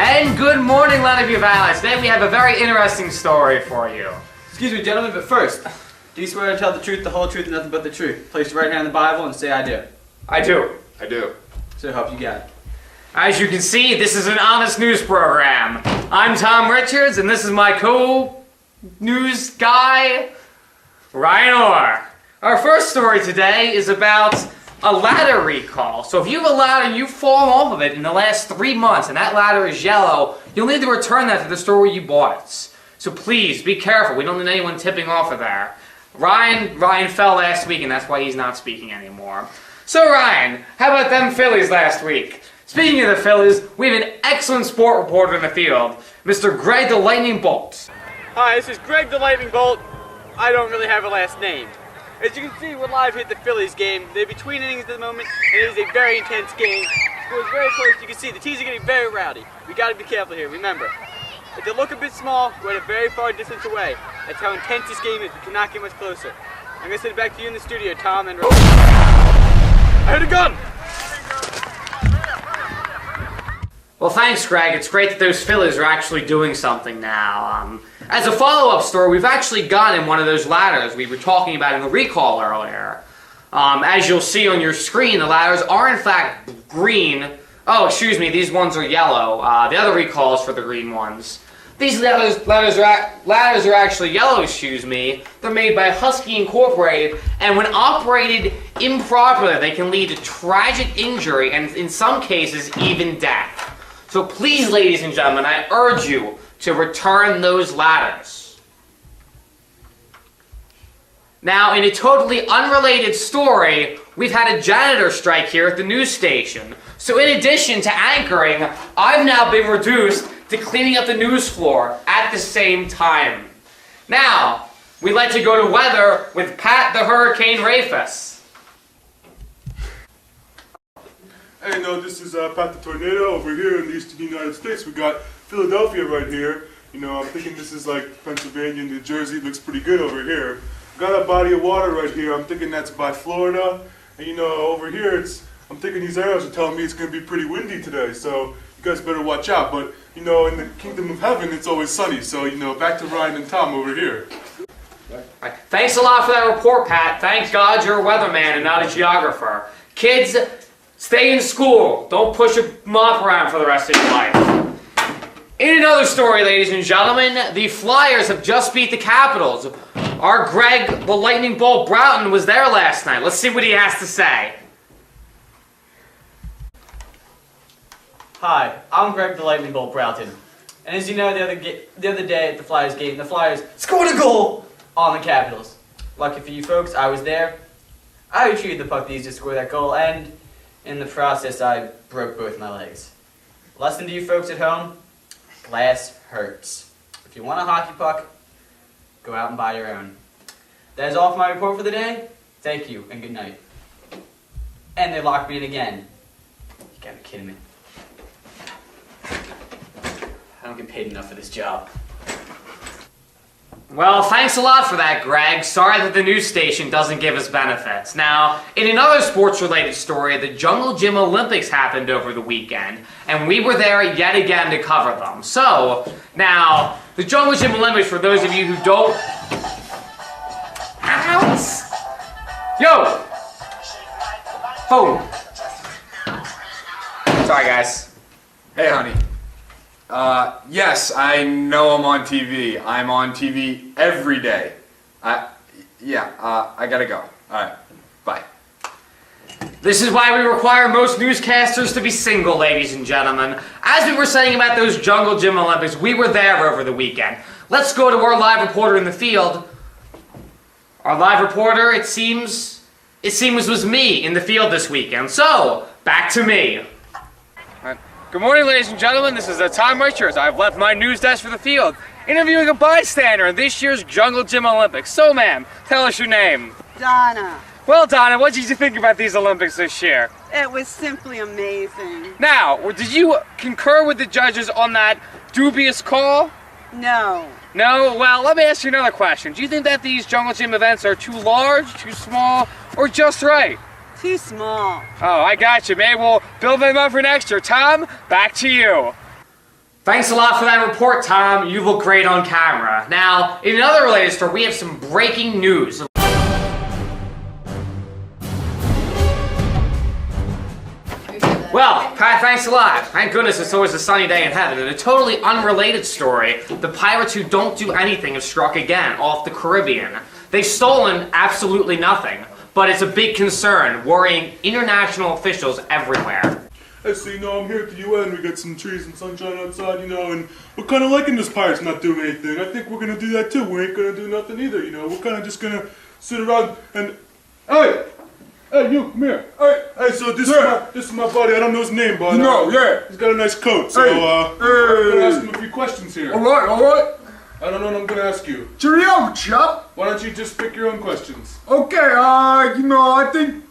And good morning, LVPC Allies. Today we have a very interesting story for you. Excuse me, gentlemen, but first, do you swear to tell the truth, the whole truth, and nothing but the truth? Place your right hand on the Bible and say, I do. I do. I do. So help you God. As you can see, this is an honest news program. I'm Tom Richards, and this is my co-news guy, Ryan Orr. Our first story today is about a ladder recall. So if you have a ladder and you've fallen off of it in the last 3 months and that ladder is yellow, you'll need to return that to the store where you bought it. So please, be careful. We don't need anyone tipping off of there. Ryan fell last week and that's why he's not speaking anymore. So Ryan, how about them Phillies last week? Speaking of the Phillies, we have an excellent sport reporter in the field, Mr. Greg the Lightning Bolt. Hi, this is Greg the Lightning Bolt. I don't really have a last name. As you can see, we're live here at the Phillies game. They're between innings at the moment, and it is a very intense game. It was very close. You can see the teams are getting very rowdy. We got to be careful here. Remember, if they look a bit small, we're at a very far distance away. That's how intense this game is. We cannot get much closer. I'm going to send it back to you in the studio, Tom, and I heard a gun! Well, thanks, Greg. It's great that those Phillies are actually doing something now. As a follow-up story, we've actually gotten one of those ladders we were talking about in the recall earlier. As you'll see on your screen, the ladders are in fact green. Oh, excuse me, these ones are yellow. The other recall is for the green ones. These ladders are actually yellow, excuse me. They're made by Husky Incorporated, and when operated improperly, they can lead to tragic injury and, in some cases, even death. So please, ladies and gentlemen, I urge you to return those ladders. Now, in a totally unrelated story, we've had a janitor strike here at the news station. So in addition to anchoring, I've now been reduced to cleaning up the news floor at the same time. Now, we'd like to go to weather with Pat the Hurricane Rafus. Hey, this is Pat the Tornado over here in the eastern United States. We got Philadelphia right here. I'm thinking this is like Pennsylvania, New Jersey. It looks pretty good over here. Got a body of water right here. I'm thinking that's by Florida. And over here, I'm thinking these arrows are telling me it's going to be pretty windy today. So you guys better watch out. But, in the kingdom of heaven, it's always sunny. So, back to Ryan and Tom over here. Right. Thanks a lot for that report, Pat. Thank God you're a weatherman and not a geographer. Kids, stay in school. Don't push a mop around for the rest of your life. In another story, ladies and gentlemen, the Flyers have just beat the Capitals. Our Greg the Lightning Bolt Broughton was there last night. Let's see what he has to say. Hi, I'm Greg the Lightning Bolt Broughton. And as you know, the other day at the Flyers game, the Flyers scored a goal on the Capitals. Lucky for you folks, I was there. I retrieved the puck these to score that goal, and in the process, I broke both my legs. Lesson to you folks at home, glass hurts. If you want a hockey puck, go out and buy your own. That is all for my report for the day. Thank you, and good night. And they locked me in again. You gotta be kidding me. I don't get paid enough for this job. Well, thanks a lot for that, Greg. Sorry that the news station doesn't give us benefits. Now, in another sports-related story, the Jungle Gym Olympics happened over the weekend, and we were there yet again to cover them. So, now, the Jungle Gym Olympics, for those of you who don't... Ouch! Yo! Phone. Sorry, guys. Hey, honey. Yes, I know I'm on TV. I'm on TV every day. I gotta go. Alright, bye. This is why we require most newscasters to be single, ladies and gentlemen. As we were saying about those Jungle Gym Olympics, we were there over the weekend. Let's go to our live reporter in the field. Our live reporter, it seems was me in the field this weekend. So, back to me. Good morning, ladies and gentlemen. This is Tom Richards. I've left my news desk for the field, interviewing a bystander in this year's Jungle Gym Olympics. So, ma'am, tell us your name. Donna. Well, Donna, what did you think about these Olympics this year? It was simply amazing. Now, did you concur with the judges on that dubious call? No. No? Well, let me ask you another question. Do you think that these Jungle Gym events are too large, too small, or just right? Too small. Oh, I got you. Maybe we'll build them up for next year. Tom, back to you. Thanks a lot for that report, Tom. You look great on camera. Now, in another related story, we have some breaking news. Well, Pat, thanks a lot. Thank goodness it's always a sunny day in heaven. In a totally unrelated story, the pirates who don't do anything have struck again off the Caribbean. They've stolen absolutely nothing, but it's a big concern, worrying international officials everywhere. Hey, so, I'm here at the UN, we got some trees and sunshine outside, and we're kind of liking this pirates not doing anything. I think we're going to do that too. We ain't going to do nothing either, We're kind of just going to sit around and... Hey, you, come here. Hey, so this is my buddy. I don't know his name, but yeah. He's got a nice coat. So I'm gonna ask him a few questions here. All right. I don't know what I'm gonna ask you. Cheerio, chap. Why don't you just pick your own questions? Okay, I think,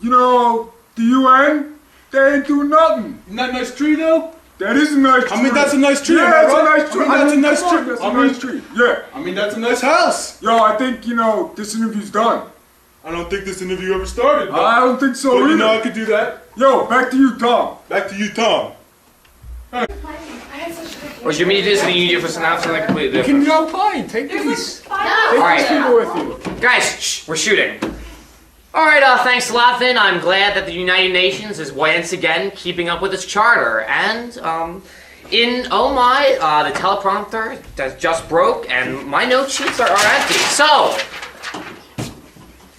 the UN, they ain't doing nothing. Isn't that a nice tree, though? That is a nice tree. I mean, that's a nice tree. Yeah, am I that's right? a nice tree. I mean, that's a nice tree. That's a nice tree. Yeah. I mean, that's a nice house. Yo, I think, this interview's done. I don't think this interview ever started. But, I don't think so either. I could do that. Yo, back to you, Tom. Back to you, Tom. Or should we do something easier for something completely different? go fine. Take these. Alright, people with you. guys, shh, we're shooting. Alright, thanks a lot then. I'm glad that the United Nations is once again keeping up with its charter. And, the teleprompter that just broke and my note sheets are empty. So,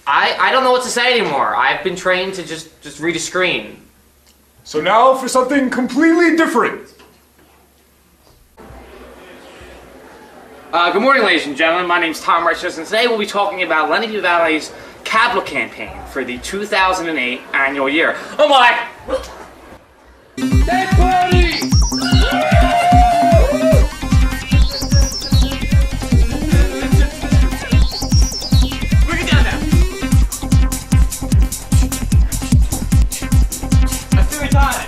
I don't know what to say anymore. I've been trained to just read a screen. So now for something completely different. Good morning, ladies and gentlemen. My name's Tom Richards, and today we'll be talking about Lenny Valley's capital campaign for the 2008 annual year. Oh my! That party! Bring it down now. Let's do it time.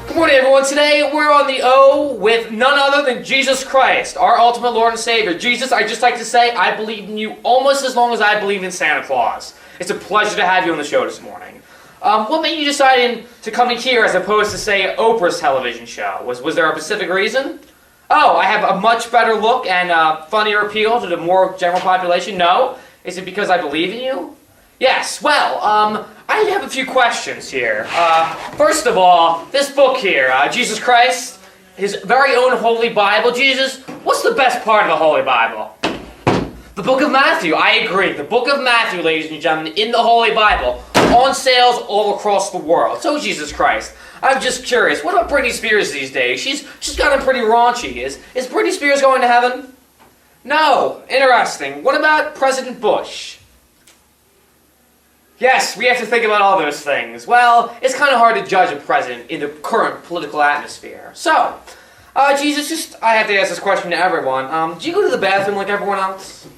Good morning, everyone. Today we're on the O with none other than Jesus Christ, our ultimate Lord and Savior. Jesus, I'd just like to say I believe in you almost as long as I believe in Santa Claus. It's a pleasure to have you on the show this morning. What made you decide to come in here as opposed to, say, Oprah's television show? Was there a specific reason? Oh, I have a much better look and funnier appeal to the more general population? No? Is it because I believe in you? Yes, well, I have a few questions here. First of all, this book here, Jesus Christ, his very own Holy Bible. Jesus, what's the best part of the Holy Bible? The Book of Matthew, I agree. The Book of Matthew, ladies and gentlemen, in the Holy Bible, on sales all across the world. So Jesus Christ. I'm just curious, what about Britney Spears these days? She's gotten pretty raunchy. Is Britney Spears going to heaven? No. Interesting. What about President Bush? Yes, we have to think about all those things. Well, it's kind of hard to judge a president in the current political atmosphere. So, Jesus, I have to ask this question to everyone. Do you go to the bathroom like everyone else?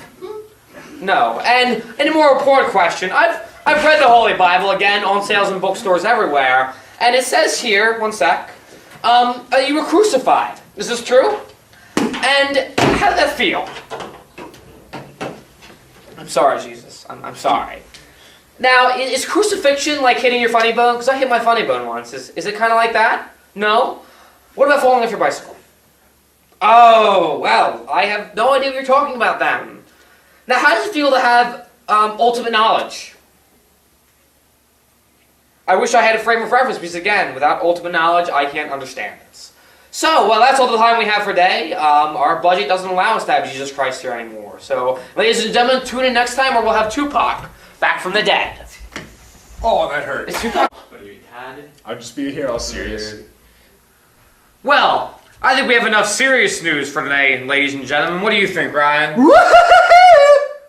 No. And a more important question. I've read the Holy Bible, again, on sales in bookstores everywhere. And it says here, one sec, you were crucified. Is this true? And how did that feel? I'm sorry, Jesus. I'm sorry. Now, is crucifixion like hitting your funny bone? Because I hit my funny bone once. Is it kind of like that? No? What about falling off your bicycle? Oh, well, I have no idea what you're talking about then. Now, how does it feel to have ultimate knowledge? I wish I had a frame of reference, because again, without ultimate knowledge, I can't understand this. So, well, that's all the time we have for today. Our budget doesn't allow us to have Jesus Christ here anymore. So, ladies and gentlemen, tune in next time, or we'll have Tupac back from the dead. Oh, that hurt. Is Tupac? What are you, retarded? I'm just being here all serious. Well, I think we have enough serious news for today, ladies and gentlemen. What do you think, Ryan?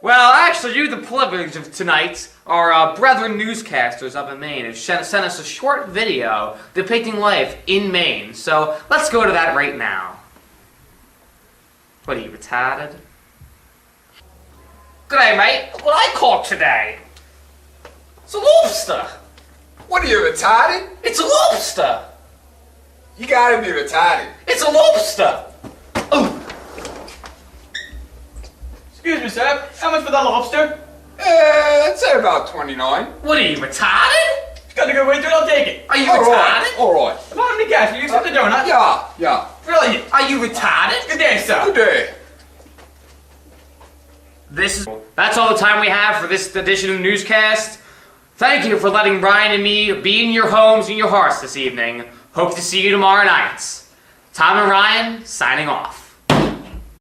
Well, actually, you, the privilege of tonight, our brethren newscasters up in Maine have sent us a short video depicting life in Maine. So let's go to that right now. What are you, retarded? G'day, mate. What I caught today? It's a lobster. What are you, retarded? It's a lobster. You gotta be retarded. It's a lobster. Oh, Excuse me, sir. How much for that lobster? I'd say about 29. what are you, retarded? It's got a good way to it. I'll take it. Are you All retarded? right, all right. About how many cash? You accept the donut? Yeah. Brilliant. Are you retarded? Good day, sir. Good day. That's all the time we have for this edition of the newscast. Thank you for letting Brian and me be in your homes and your hearts this evening. Hope to see you tomorrow night. Tom and Ryan, signing off.